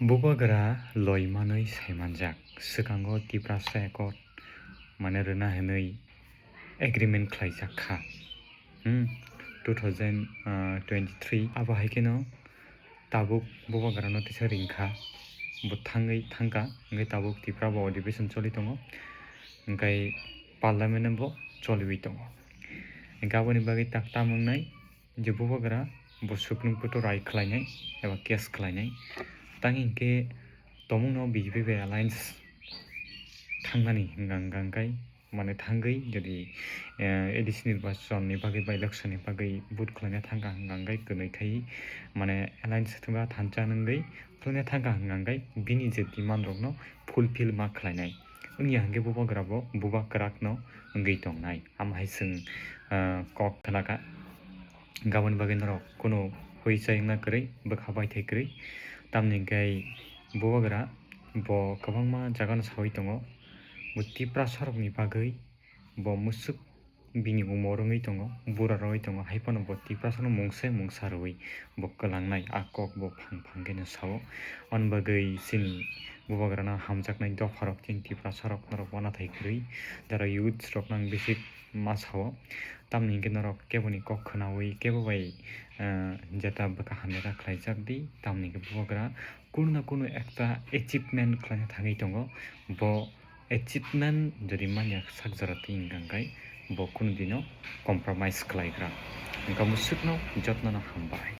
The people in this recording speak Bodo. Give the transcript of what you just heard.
Bubagara loimanoi saimanjak sigango tiprasa ekot mane rwna hinui agreement khlaijak kha 2023 abo haikeno tabuk bubagara no tisa ringkha bo thangka ngai tabuk tipra bo ଅଧିবেশন choli tongo ngai parliament bo choliwi tongo gaboni bagi tak tamungnai je bubagara bo supreme court rai khlainai eba case khlainai tang hingke tomungno BJP bai alliance thangnani hingkai mane thangui jodi ADC nirbachon ni bagui by election ni bagui vote khlaina thangka hingkai kunui khai mane alliance thungka thancha nungui khlaina thangka hingkai bini je demand rok no fulfill ma khlainai wngya hingke bubagara bo buba kwrak no wngui tongnai amhaising kok khnaka gaboni bagui norok kuno huisai wngna kwrui bwkhabai thai kwrui tamni hingkai bubagara bo kwbangma jaga no saui tongo bo tipra sorok ni bagui bo musuk bini umo rwngui tongo bura rwngui tongo haifano bo tipra no mungsa rwui bo kwlangnai a kok bo phang khe no sao on bagui chini bubagara no hamjaknai dofa rok chini tipra sorok norok wanathai kwrui jara youths rok nang bisi ma sao tamni hingke norok keboni kok khwnawi kebo bai jeta bwkha hamjak khlaijak di tamni hingke bubagara kuno na kuno ekta achievement khlaina thangui tongo bo achievement jodi manya sakjara hingkai bo kuno dino compromise khlaigra hingka musuk no jotno no hambai.